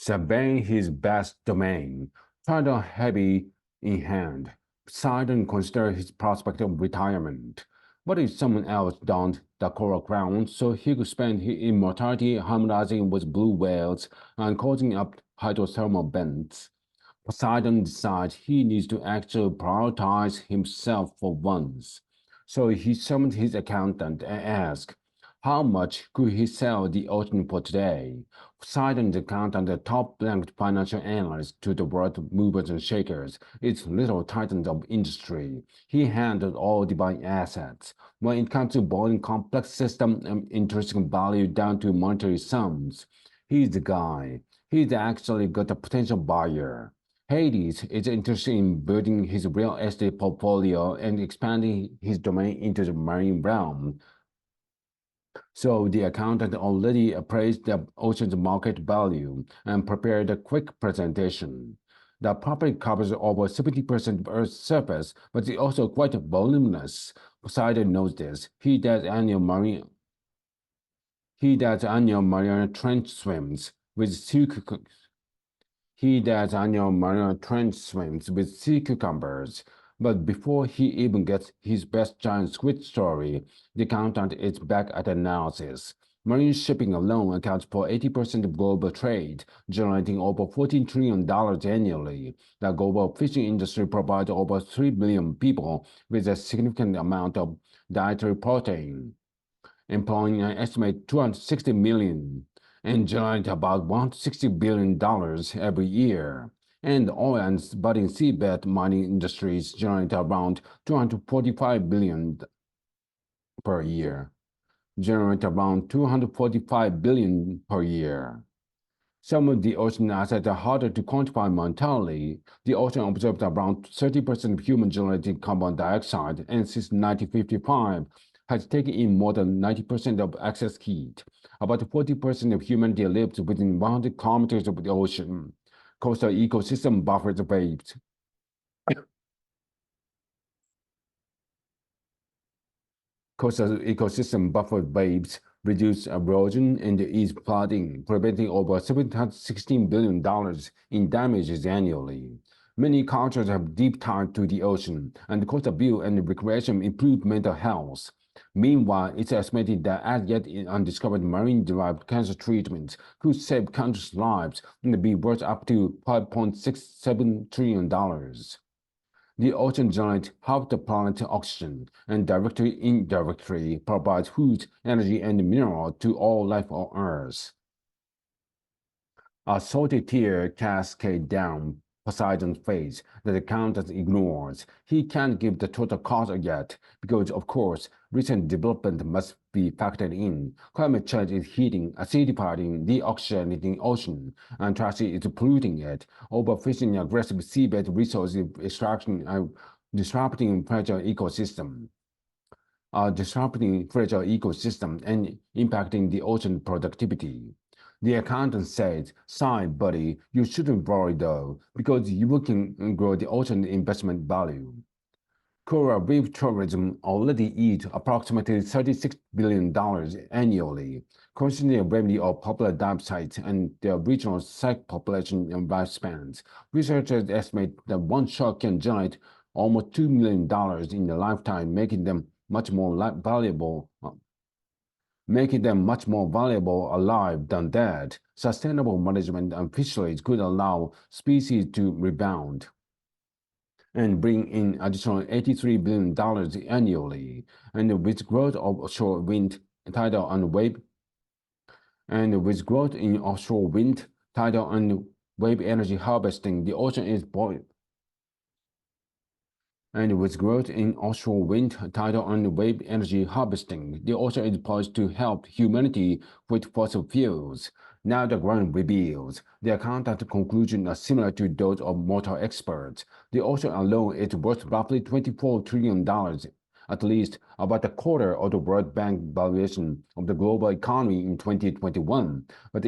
surveying his vast domain, title heavy in hand. Poseidon considered his prospect of retirement. What if someone else donned the coral crown so he could spend his immortality harmonizing with blue whales and causing up hydrothermal vents? Poseidon decides he needs to actually prioritize himself for once. So he summoned his accountant and asked, how much could he sell the ocean for today? Poseidon's accountant, the top-ranked financial analyst to the world movers and shakers, its little titans of industry. He handled all divine assets. When it comes to boiling complex system and intrinsic value down to monetary sums, he's the guy. He's actually got a potential buyer. Hades is interested in building his real estate portfolio and expanding his domain into the marine realm. So the accountant already appraised the ocean's market value and prepared a quick presentation. The property covers over 70% of Earth's surface, but it's also quite voluminous. Poseidon knows this. He does annual marine trench swims with sea cucumbers. But before he even gets his best giant squid story, the accountant is back at analysis. Marine shipping alone accounts for 80% of global trade, generating over $14 trillion annually. The global fishing industry provides over 3 billion people with a significant amount of dietary protein, employing an estimated 260 million and generate about $160 billion every year. And oil and budding seabed mining industries generate around 245 billion per year. Some of the ocean assets are harder to quantify monetarily. The ocean absorbs around 30% of human-generated carbon dioxide, and since 1955, has taken in more than 90% of excess heat. About 40% of humanity lives within 100 kilometers of the ocean. Coastal ecosystem buffers waves. Coastal ecosystem buffer waves reduce erosion and ease flooding, preventing over $716 billion in damages annually. Many cultures have deep ties to the ocean, and coastal view and recreation improve mental health. Meanwhile, it's estimated that as yet undiscovered marine-derived cancer treatments could save countless lives and be worth up to $5.67 trillion. The ocean generates half the planet's oxygen and indirectly provides food, energy, and mineral to all life on Earth. A salty tear cascades down Poseidon's face that the accountant ignores. He can't give the total cost yet because, of course, recent development must be factored in. Climate change is heating, acidifying, deoxygenating ocean, and trash is polluting it. Overfishing, aggressive seabed resource extraction, and disrupting fragile ecosystem. And impacting the ocean productivity. The accountant said, "Sorry, buddy, you shouldn't worry though, because you can grow the ocean investment value." Coral reef tourism already eats approximately $36 billion annually, considering the revenue of popular dive sites and their regional site population and lifespans. Researchers estimate that one shark can generate almost $2 million in a lifetime, making them much more valuable alive than dead. Sustainable management and fisheries could allow species to rebound and bring in additional $83 billion annually. And with growth of offshore wind, tidal, and wave, energy harvesting, the ocean is poised. And with growth in offshore wind, tidal, and wave energy harvesting, the ocean is poised to help humanity with fossil fuels. Now the ground reveals. The accountant conclusions are similar to those of mortal experts. The ocean alone is worth roughly $24 trillion, at least about a quarter of the World Bank valuation of the global economy in 2021. But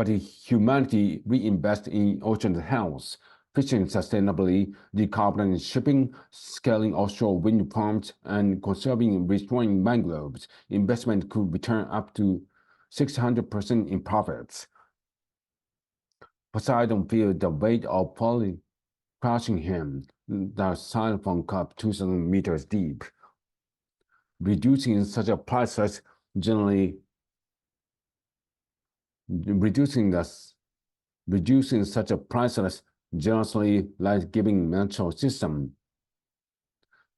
if humanity reinvests in ocean health, fishing sustainably, decarbonizing shipping, scaling offshore wind farms, and conserving and restoring mangroves, investment could return up to 600% in profits. Poseidon feels the weight of Polly crushing him, the siphon cup 2,000 meters deep. Reducing such a priceless generally reducing such a priceless, generously life-giving natural system.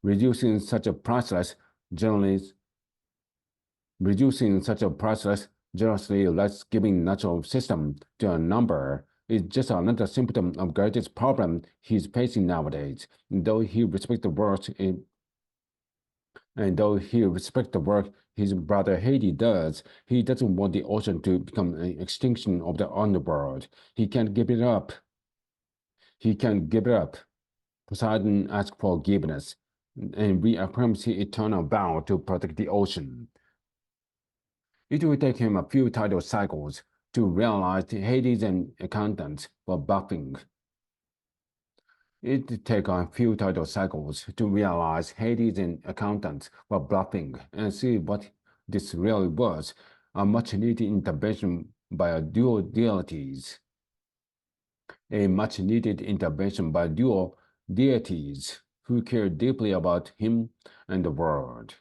Reducing such a priceless, generously generously life-giving natural system to a number is just another symptom of greatest problem he's facing nowadays. Though he respects the work his brother Haiti does, he doesn't want the ocean to become an extinction of the underworld. He can't give it up. Poseidon asks forgiveness and reaffirms his eternal vow to protect the ocean. It will take him a few tidal cycles to realize Hades and accountants were bluffing. It take a few tidal cycles to realize Hades and accountants were bluffing and see what this really was, a much-needed intervention by dual deities. A much-needed intervention by dual deities who care deeply about him and the world.